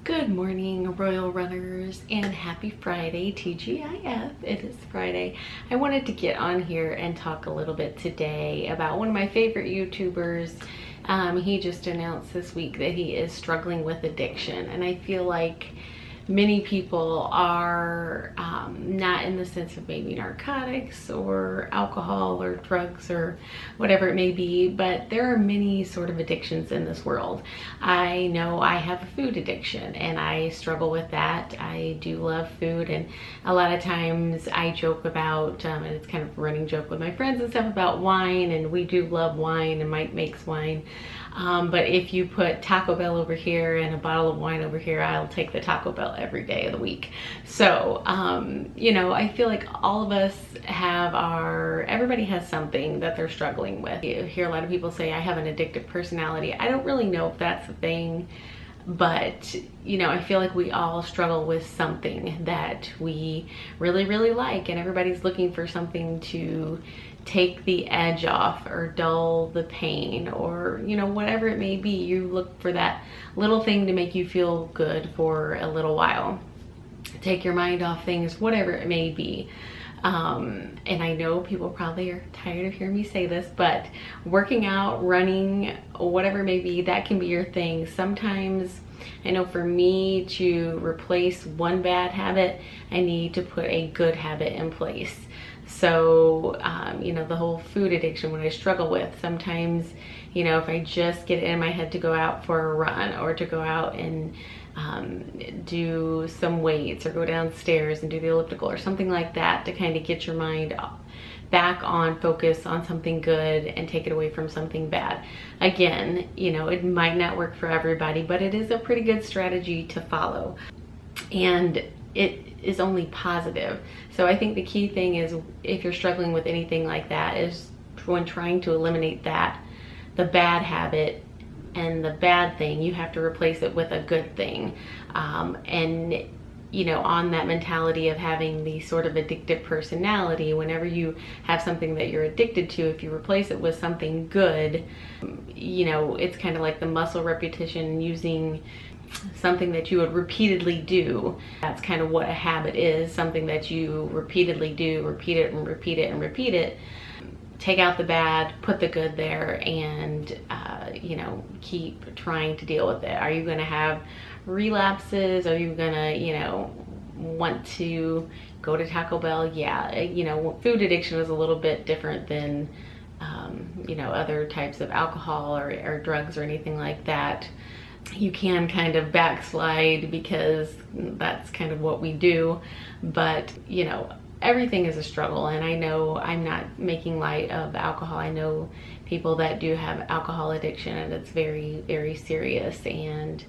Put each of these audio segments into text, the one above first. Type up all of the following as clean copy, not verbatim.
Good morning, Royal Runners, and happy Friday, TGIF. It is Friday. I wanted to get on here and talk a little bit today about one of my favorite YouTubers. He just announced this week that he is struggling with addiction, and I feel like many people are not in the sense of maybe narcotics or alcohol or drugs or whatever it may be, but there are many sort of addictions in this world. I know I have a food addiction and I struggle with that. I do love food, and a lot of times I joke about, and it's kind of a running joke with my friends and stuff, about wine, and we do love wine, and Mike makes wine. But if you put Taco Bell over here and a bottle of wine over here, I'll take the Taco Bell every day of the week. So, you know, I feel like all of us have everybody has something that they're struggling with. You hear a lot of people say, I have an addictive personality. I don't really know if that's the thing, but, you know, I feel like we all struggle with something that we really, really like, and everybody's looking for something to take the edge off or dull the pain, or, you know, whatever it may be. You look for that little thing to make you feel good for a little while, take your mind off things, whatever it may be. And I know people probably are tired of hearing me say this, but working out, running, whatever it may be, that can be your thing. Sometimes, I know for me, to replace one bad habit, I need to put a good habit in place. So, you know, the whole food addiction, what I struggle with, sometimes, you know, if I just get it in my head to go out for a run, or to go out and do some weights, or go downstairs and do the elliptical or something like that, to kind of get your mind back on focus on something good and take it away from something bad. Again, you know, it might not work for everybody, but it is a pretty good strategy to follow, and it is only positive. So I think the key thing is, if you're struggling with anything like that, is when trying to eliminate that, the bad habit and the bad thing, you have to replace it with a good thing. And, you know, on that mentality of having the sort of addictive personality, whenever you have something that you're addicted to, if you replace it with something good, you know, it's kind of like the muscle repetition, using something that you would repeatedly do. That's kind of what a habit is, something that you repeatedly do, repeat it and repeat it and repeat it. Take out the bad, put the good there, and you know, keep trying to deal with it. Are you going to have relapses? Are you going to, you know, want to go to Taco Bell? Yeah, you know, food addiction is a little bit different than you know, other types of alcohol or drugs or anything like that. You can kind of backslide because that's kind of what we do, but, you know, everything is a struggle. And I know I'm not making light of alcohol. I know people that do have alcohol addiction, and it's very, very serious. And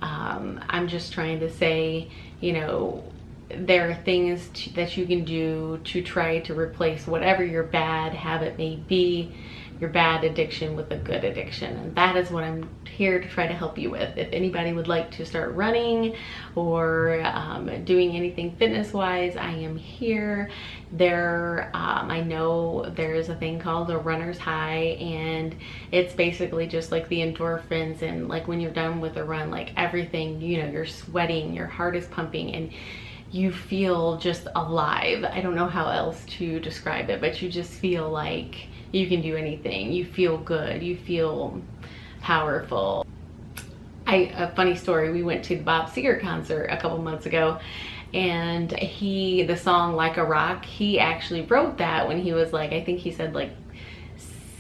I'm just trying to say, you know, there are things that you can do to try to replace whatever your bad habit may be, your bad addiction, with a good addiction. And that is what I'm here to try to help you with. If anybody would like to start running or doing anything fitness wise, I am here. I know there's a thing called a runner's high, and it's basically just like the endorphins, and like when you're done with a run, like everything, you know, you're sweating, your heart is pumping, and you feel just alive. I don't know how else to describe it, but you just feel like you can do anything. You feel good. You feel powerful. A funny story, we went to the Bob Seger concert a couple months ago, and the song Like a Rock, he actually wrote that when he was like, I think he said like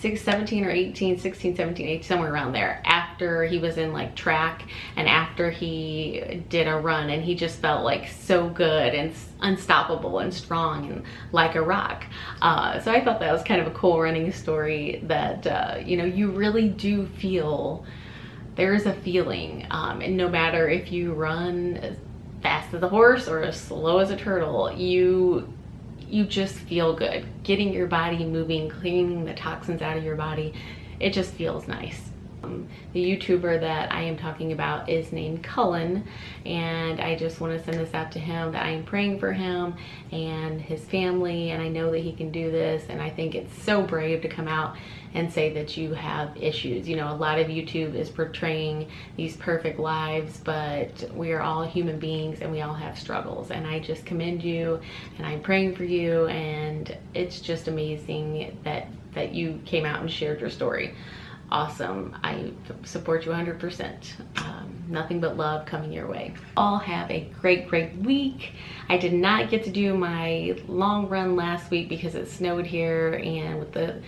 17 or 18, 16, 17, 18, somewhere around there, after he was in like track and after he did a run, and he just felt like so good and unstoppable and strong and like a rock. So I thought that was kind of a cool running story, that you know, you really do feel, there is a feeling, and no matter if you run as fast as a horse or as slow as a turtle, you just feel good. Getting your body moving, cleaning the toxins out of your body, it just feels nice. The YouTuber that I am talking about is named Cullen, and I just want to send this out to him that I am praying for him and his family, and I know that he can do this, and I think it's so brave to come out and say that you have issues. You know, a lot of YouTube is portraying these perfect lives, but we are all human beings and we all have struggles, and I just commend you and I'm praying for you, and it's just amazing that you came out and shared your story. Awesome. I support you 100%. Nothing but love coming your way. All have a great week. I did not get to do my long run last week because it snowed here, and with the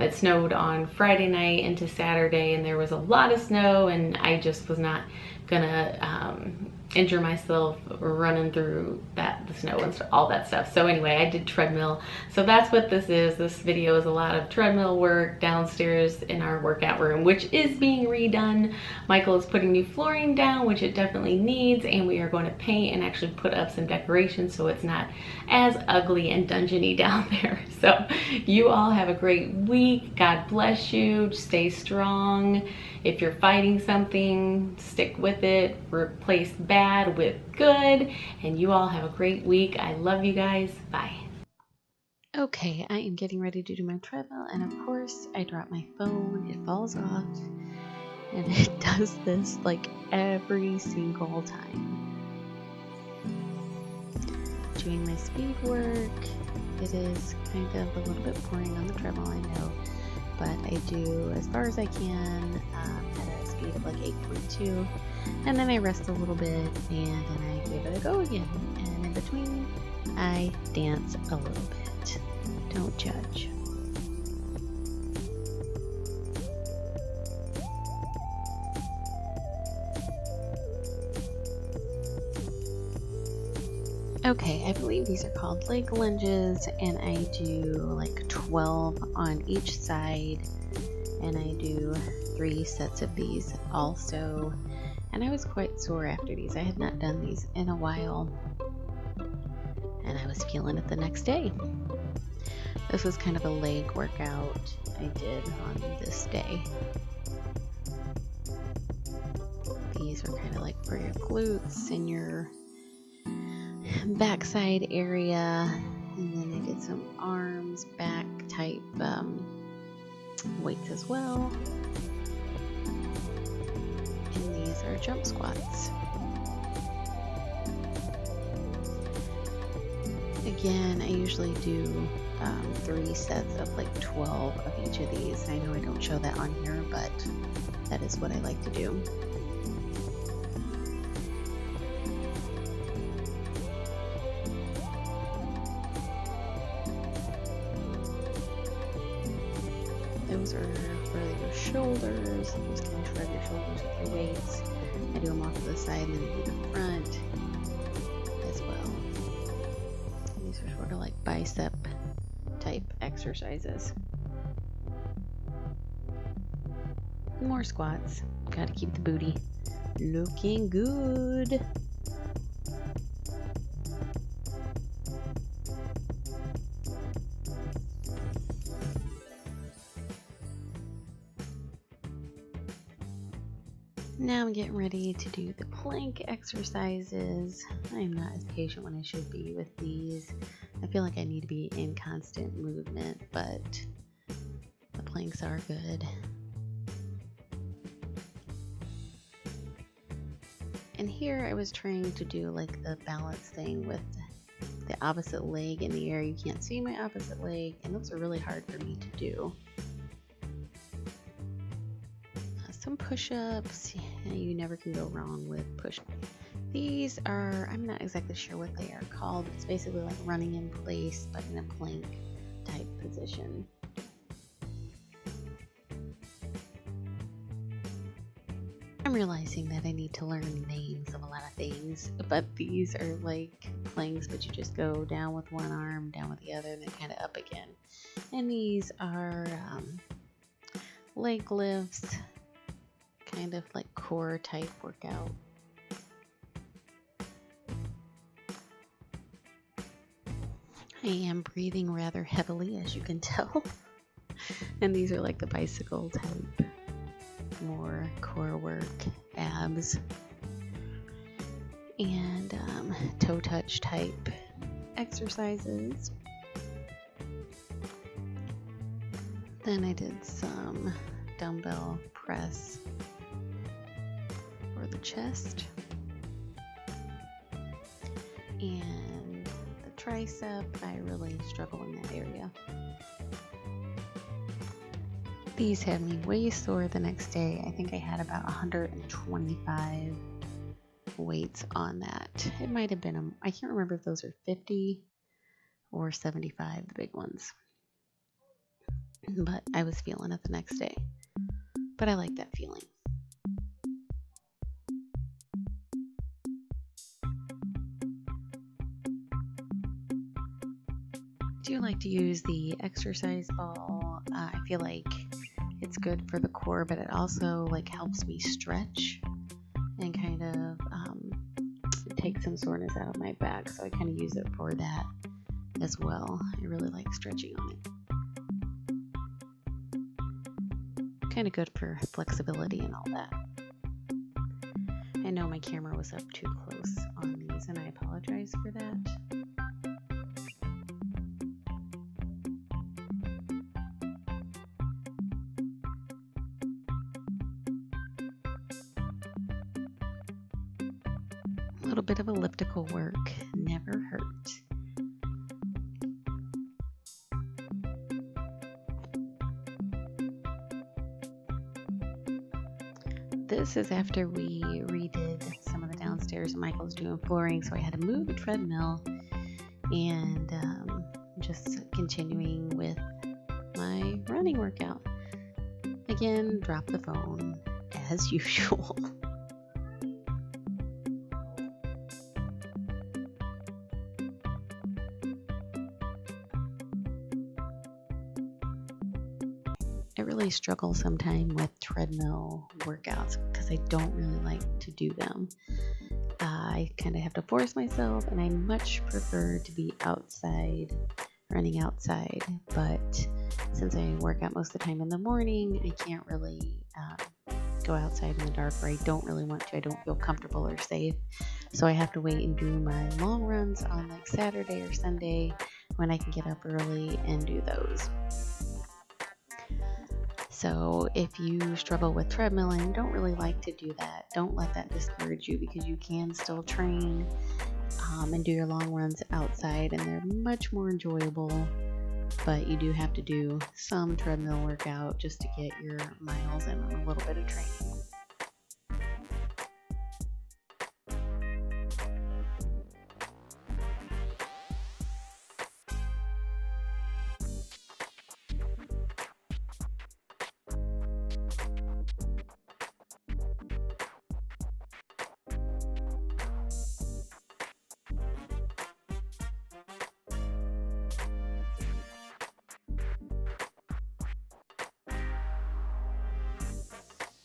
it snowed on Friday night into Saturday, and there was a lot of snow, and I just was not gonna injure myself running through the snow and all that stuff. So anyway, I did treadmill. So that's what this is. This video is a lot of treadmill work downstairs in our workout room, which is being redone. Michael is putting new flooring down, which it definitely needs, and we are going to paint and actually put up some decorations so it's not as ugly and dungeony down there. So you all have a great week. God bless you. Stay strong. If you're fighting something, stick with it. Replace bad with good. And you all have a great week. I love you guys. Bye. Okay, I am getting ready to do my treadmill, and of course I drop my phone. It falls off, and it does this like every single time. Doing my speed work. It is kind of a little bit boring on the treadmill, I know, but I do as far as I can at a speed of like 8.2, and then I rest a little bit, and then I give it a go again, and in between I dance a little bit. Don't judge. Okay, I believe these are called leg lunges, and I do like 12 on each side, and I do 3 sets of these also, and I was quite sore after these. I had not done these in a while, and I was feeling it the next day. This was kind of a leg workout I did on this day. These are kind of like for your glutes and your backside area, and then I did some arms, back type weights as well, and these are jump squats. Again, I usually do 3 sets of like 12 of each of these. I know I don't show that on here, but that is what I like to do. Those are for your shoulders. You just kind of shrug your shoulders with your weights. I do them off to the side and then I do the front as well. And these are sort of like bicep type exercises. More squats. Gotta keep the booty looking good. Now I'm getting ready to do the plank exercises. I'm not as patient when I should be with these. I feel like I need to be in constant movement, but the planks are good. And here I was trying to do like the balance thing with the opposite leg in the air. You can't see my opposite leg, and those are really hard for me to do. Some push-ups. You never can go wrong with push-ups. These are, I'm not exactly sure what they are called. It's basically like running in place, but in a plank type position. I'm realizing that I need to learn names of a lot of things, but these are like planks, but you just go down with one arm, down with the other, and then kind of up again. And these are leg lifts, kind of like core type workout. I am breathing rather heavily, as you can tell. And these are like the bicycle type more core work, abs, and toe touch type exercises. Then I did some dumbbell press for the chest and the tricep. I really struggle in that area. These had me way sore the next day. I think I had about 125 weights on that. It might have been, I can't remember if those are 50 or 75, the big ones. But I was feeling it the next day. But I like that feeling. I do like to use the exercise ball. I feel like it's good for the core, but it also like helps me stretch and kind of take some soreness out of my back. So I kind of use it for that as well. I really like stretching on it. Kind of good for flexibility and all that. I know my camera was up too close on these, and I apologize for that. A little bit of elliptical work never hurt. This is after we redid some of the downstairs. Michael's doing flooring, so I had to move the treadmill and just continuing with my running workout. Again, drop the phone as usual. I really struggle sometimes with treadmill workouts because I don't really like to do them. I kind of have to force myself, and I much prefer to be outside, running outside. But since I work out most of the time in the morning, I can't really go outside in the dark, or I don't really want to. I don't feel comfortable or safe. So I have to wait and do my long runs on like Saturday or Sunday when I can get up early and do those. So if you struggle with treadmill and don't really like to do that, don't let that discourage you, because you can still train and do your long runs outside, and they're much more enjoyable. But you do have to do some treadmill workout just to get your miles and a little bit of training.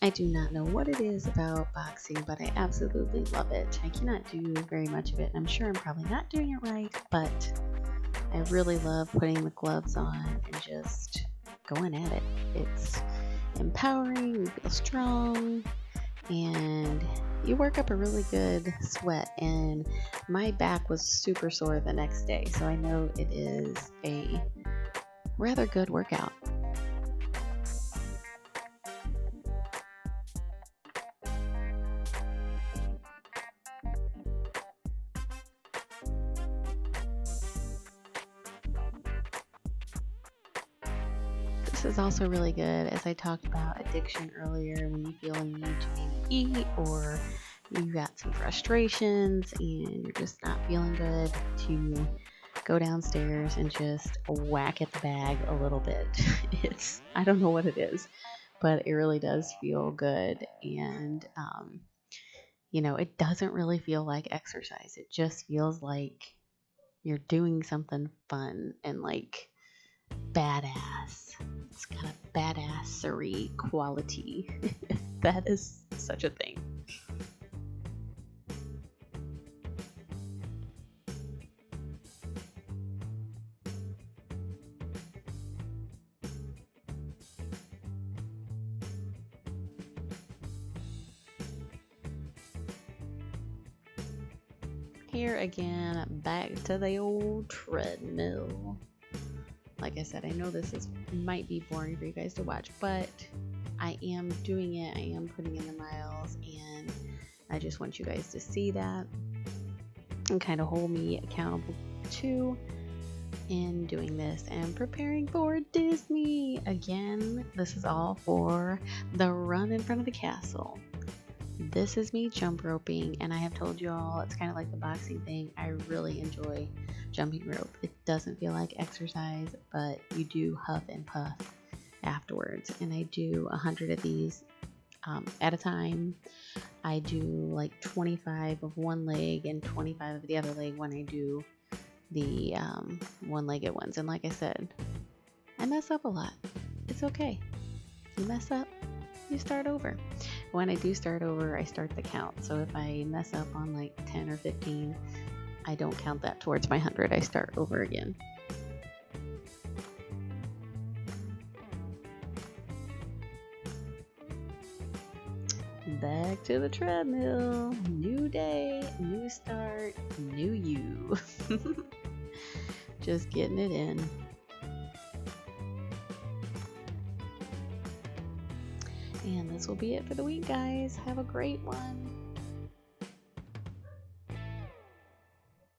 I do not know what it is about boxing, but I absolutely love it. I cannot do very much of it, and I'm sure I'm probably not doing it right, but I really love putting the gloves on and just going at it. It's empowering, you feel strong, and you work up a really good sweat. And my back was super sore the next day, so I know it is a rather good workout. This is also really good, as I talked about addiction earlier, when you feel you need to maybe eat, or you got some frustrations and you're just not feeling good, to go downstairs and just whack at the bag a little bit. I don't know what it is, but it really does feel good. And, it doesn't really feel like exercise. It just feels like you're doing something fun and like badass. It's got a badassery quality. That is such a thing. here again, back to the old treadmill. Like I said, I know this might be boring for you guys to watch, but I am doing it. I am putting in the miles, and I just want you guys to see that and kind of hold me accountable too in doing this and preparing for Disney. Again, this is all for the run in front of the castle. This is me jump roping, and I have told you all it's kind of like the boxing thing. I really enjoy jumping rope. It doesn't feel like exercise, but you do huff and puff afterwards. And I do 100 of these at a time. I do like 25 of one leg and 25 of the other leg when I do the one-legged ones. And like I said, I mess up a lot. It's okay. You mess up, you start over. When I do start over, I start the count. So if I mess up on like 10 or 15, I don't count that towards my 100. I start over again. Back to the treadmill. New day, new start, new you. Just getting it in. And this will be it for the week, guys. Have a great one.